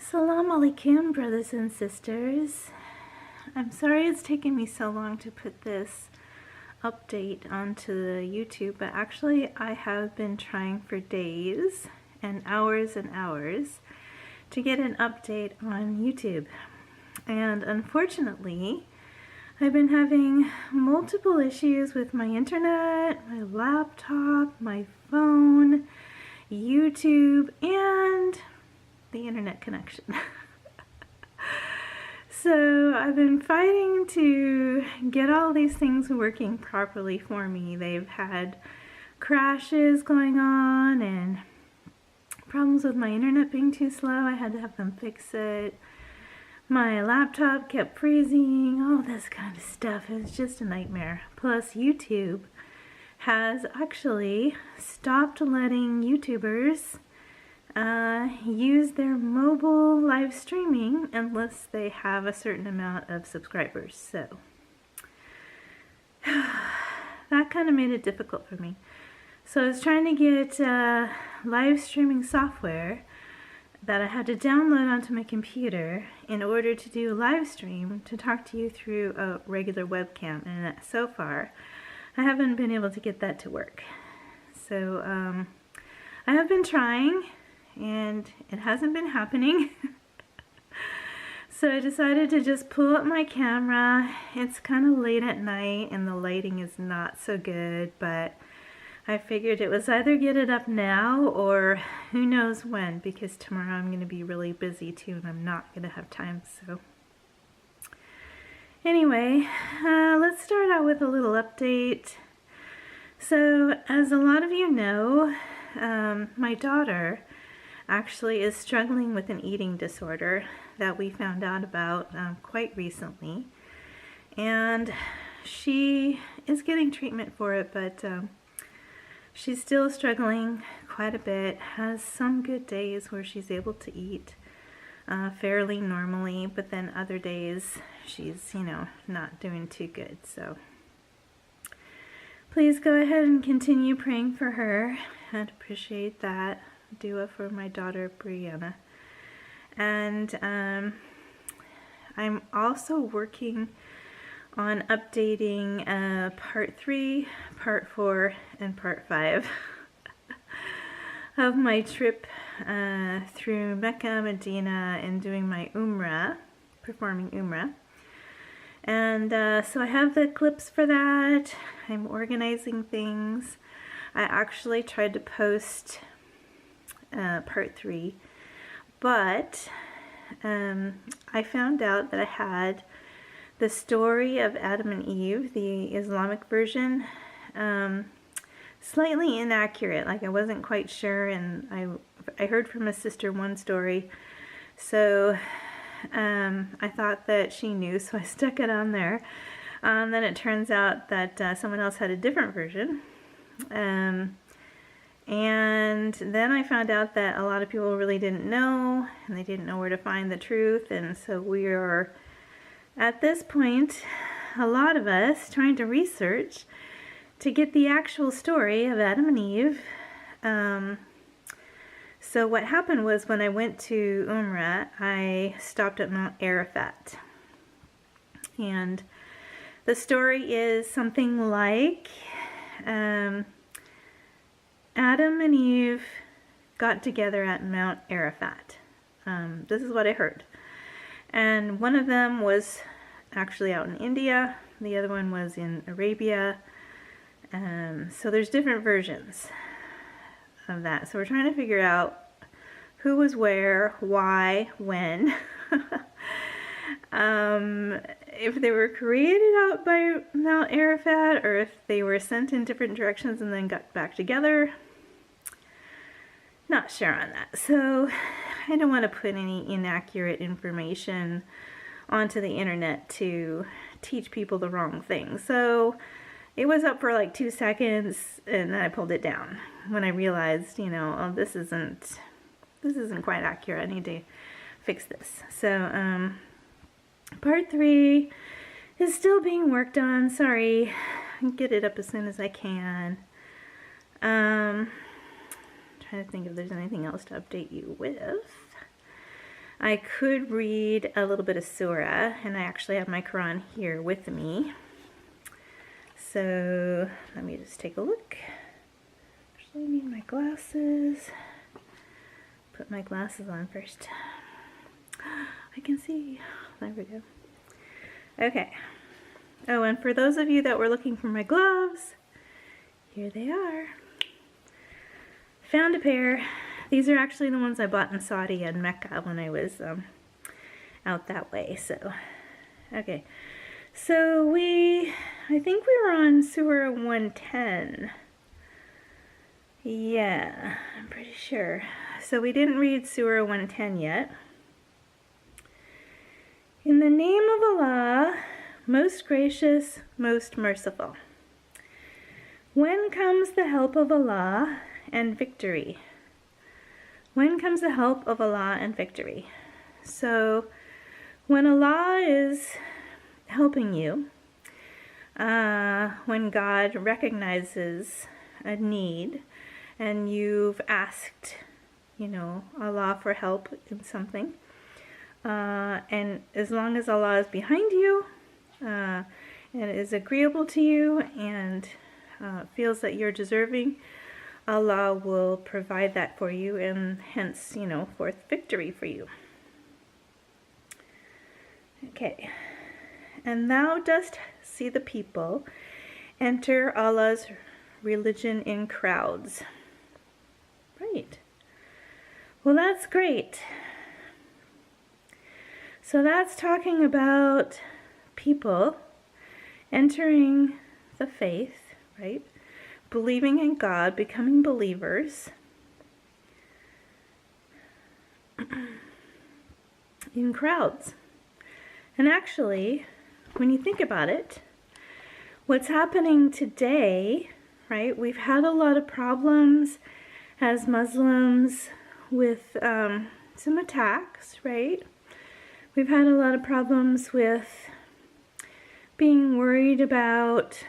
Assalamu alaikum, brothers and sisters. I'm sorry it's taken me so long to put this update onto the YouTube, but actually I have been trying for days and hours to get an update on YouTube. And unfortunately, I've been having multiple issues with my internet, my laptop, my phone, YouTube, and the internet connection. So I've been fighting to get all these things working properly for me. They've had crashes going on and problems with my internet being too slow. I had to have them fix it. My laptop kept freezing, all this kind of stuff. It was just a nightmare. Plus YouTube has actually stopped letting YouTubers use their mobile live streaming unless they have a certain amount of subscribers. So that kind of made it difficult for me. So I was trying to get live streaming software that I had to download onto my computer in order to do a live stream to talk to you through a regular webcam, and so far I haven't been able to get that to work. So I have been trying and it hasn't been happening. So I decided to just pull up my camera. It's kind of late at night and the lighting is not so good, but I figured it was either get it up now or who knows when, because tomorrow I'm going to be really busy too and I'm not going to have time. So anyway, let's start out with a little update. So as a lot of you know, my daughter actually is struggling with an eating disorder that we found out about quite recently, and she is getting treatment for it, but she's still struggling quite a bit. Has some good days where she's able to eat fairly normally, but then other days she's, not doing too good. So please go ahead and continue praying for her. I'd appreciate that. Dua for my daughter Brianna. And I'm also working on updating part 3, part 4, and part 5 of my trip through Mecca, Medina, and doing my Umrah, performing Umrah. And so I have the clips for that. I'm organizing things. I actually tried to post part 3, but I found out that I had the story of Adam and Eve, the Islamic version, slightly inaccurate. Like, I wasn't quite sure, and I heard from a sister one story, so I thought that she knew, so I stuck it on there. Then it turns out that someone else had a different version. And then I found out that a lot of people really didn't know, and they didn't know where to find the truth, and so we are, at this point, a lot of us trying to research to get the actual story of Adam and Eve. So what happened was, when I went to Umrah, I stopped at Mount Arafat, and the story is something like Adam and Eve got together at Mount Arafat. This is what I heard. And one of them was actually out in India. The other one was in Arabia. So there's different versions of that. So we're trying to figure out who was where, why, when. If they were created out by Mount Arafat, or if they were sent in different directions and then got back together. Not sure on that. So I don't want to put any inaccurate information onto the internet to teach people the wrong thing. So it was up for like 2 seconds and then I pulled it down when I realized, oh, this isn't quite accurate. I need to fix this. So part 3 is still being worked on. Sorry, I'll get it up as soon as I can. Trying to think if there's anything else to update you with. I could read a little bit of Surah, and I actually have my Quran here with me. So let me just take a look. Actually, I need my glasses. Put my glasses on first. I can see. There we go. Okay. Oh, and for those of you that were looking for my gloves, here they are. Found a pair. These are actually the ones I bought in Saudi and Mecca when I was out that way. So, okay. So I think we were on Surah 110. Yeah, I'm pretty sure. So we didn't read Surah 110 yet. In the name of Allah, most gracious, most merciful. When comes the help of Allah and victory? When comes the help of Allah and victory? So when Allah is helping you, when God recognizes a need and you've asked, Allah for help in something, and as long as Allah is behind you and is agreeable to you and feels that you're deserving, Allah will provide that for you, and hence, forth victory for you. Okay. And thou dost see the people enter Allah's religion in crowds. Right. Well, that's great. So that's talking about people entering the faith, right? Believing in God, becoming believers in crowds. And actually, when you think about it, what's happening today, right? We've had a lot of problems as Muslims with some attacks, right? We've had a lot of problems with being worried about,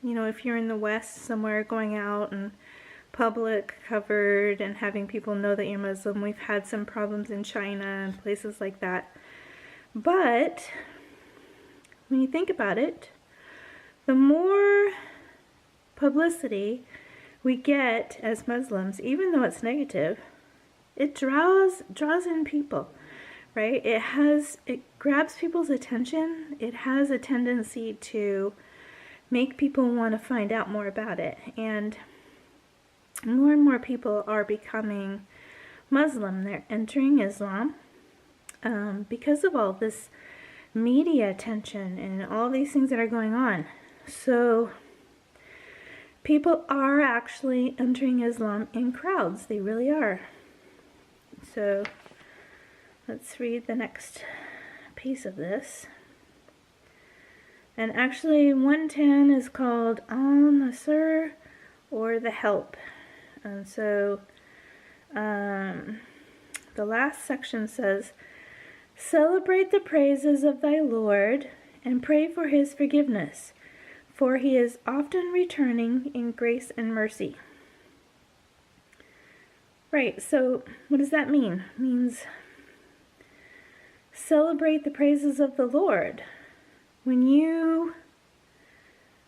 if you're in the West somewhere, going out and public covered and having people know that you're Muslim. We've had some problems in China and places like that. But when you think about it, the more publicity we get as Muslims, even though it's negative, it draws in people, right? It grabs people's attention. It has a tendency to make people want to find out more about it, and more people are becoming Muslim. They're entering Islam because of all this media attention and all these things that are going on. So people are actually entering Islam in crowds. They really are. So let's read the next piece of this. And actually 110 is called Al-Nasr, or the help. And so the last section says, celebrate the praises of thy Lord and pray for his forgiveness, for he is often returning in grace and mercy. Right, so what does that mean? It means celebrate the praises of the Lord. When you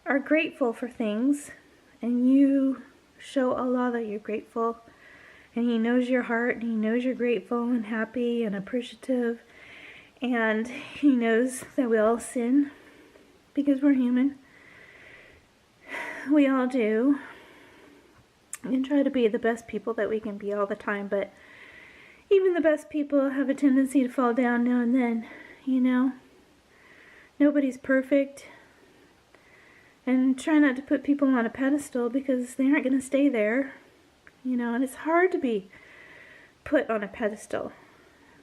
are grateful for things and you show Allah that you're grateful, and he knows your heart, and he knows you're grateful and happy and appreciative, and he knows that we all sin because we're human. We all do. We can try to be the best people that we can be all the time, but even the best people have a tendency to fall down now and then, Nobody's perfect. And try not to put people on a pedestal, because they aren't going to stay there. And it's hard to be put on a pedestal,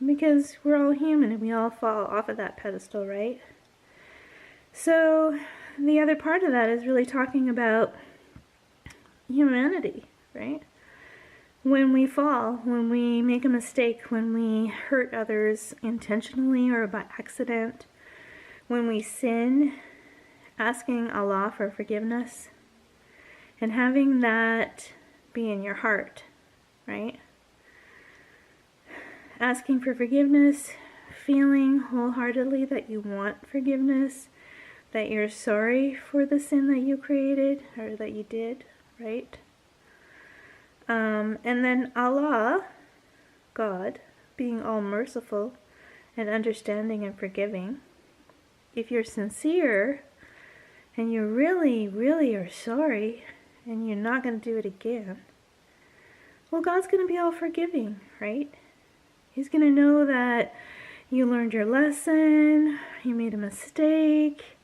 because we're all human and we all fall off of that pedestal, right? So the other part of that is really talking about humanity, right? When we fall, when we make a mistake, when we hurt others intentionally or by accident, when we sin, asking Allah for forgiveness and having that be in your heart, right? asking for forgiveness, feeling wholeheartedly that you want forgiveness, that you're sorry for the sin that you created or that you did, right? And then Allah, God, being all merciful and understanding and forgiving. If you're sincere and you really, really are sorry and you're not going to do it again, well, God's going to be all forgiving, right? He's going to know that you learned your lesson, you made a mistake,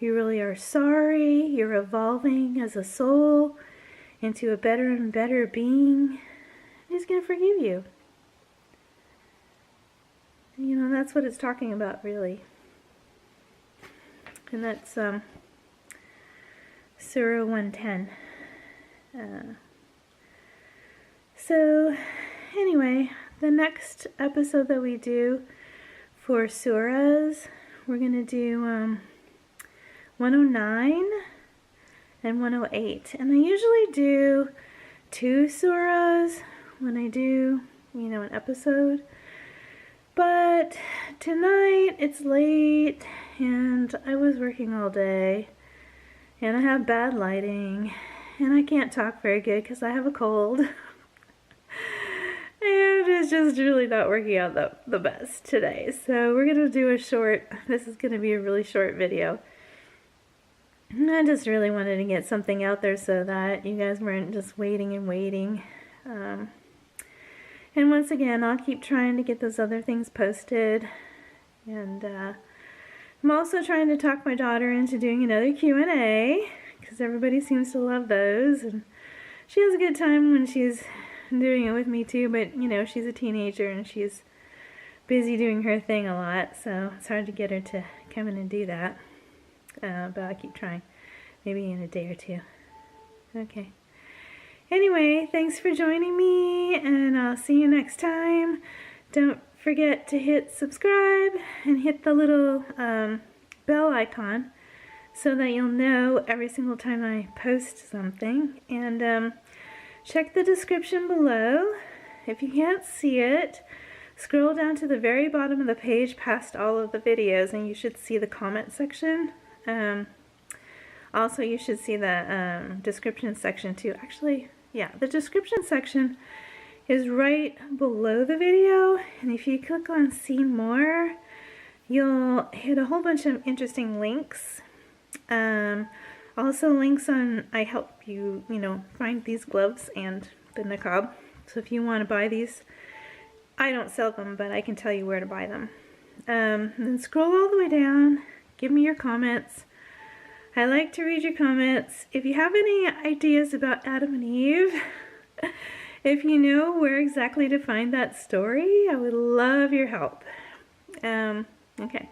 you really are sorry, you're evolving as a soul into a better and better being. He's going to forgive you. You know, that's what it's talking about, really. And that's Surrah 110. So, anyway, the next episode that we do for surahs, we're going to do 109 and 108. And I usually do 2 surahs when I do, you know, an episode. But tonight it's late and I was working all day and I have bad lighting and I can't talk very good because I have a cold. And it's just really not working out the best today. So we're going to do a short, this is going to be a really short video. I just really wanted to get something out there so that you guys weren't just waiting and waiting. And once again, I'll keep trying to get those other things posted. And I'm also trying to talk my daughter into doing another Q&A because everybody seems to love those. And she has a good time when she's doing it with me too, but you know, she's a teenager and she's busy doing her thing a lot, so it's hard to get her to come in and do that. But I'll keep trying, maybe in a day or 2. Okay. Anyway, thanks for joining me, and I'll see you next time. Don't forget to hit subscribe and hit the little bell icon so that you'll know every single time I post something. And check the description below. If you can't see it, scroll down to the very bottom of the page past all of the videos and you should see the comment section. Also, you should see the description section too. Actually, yeah, the description section is right below the video, and if you click on see more, you'll hit a whole bunch of interesting links. Also links on, I help you, you know, find these gloves and the niqab. So if you want to buy these, I don't sell them, but I can tell you where to buy them. Then scroll all the way down, give me your comments. I like to read your comments. If you have any ideas about Adam and Eve, if you know where exactly to find that story, I would love your help. Okay.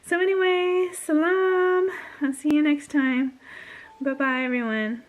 So anyway, salam. I'll see you next time. Bye-bye, everyone.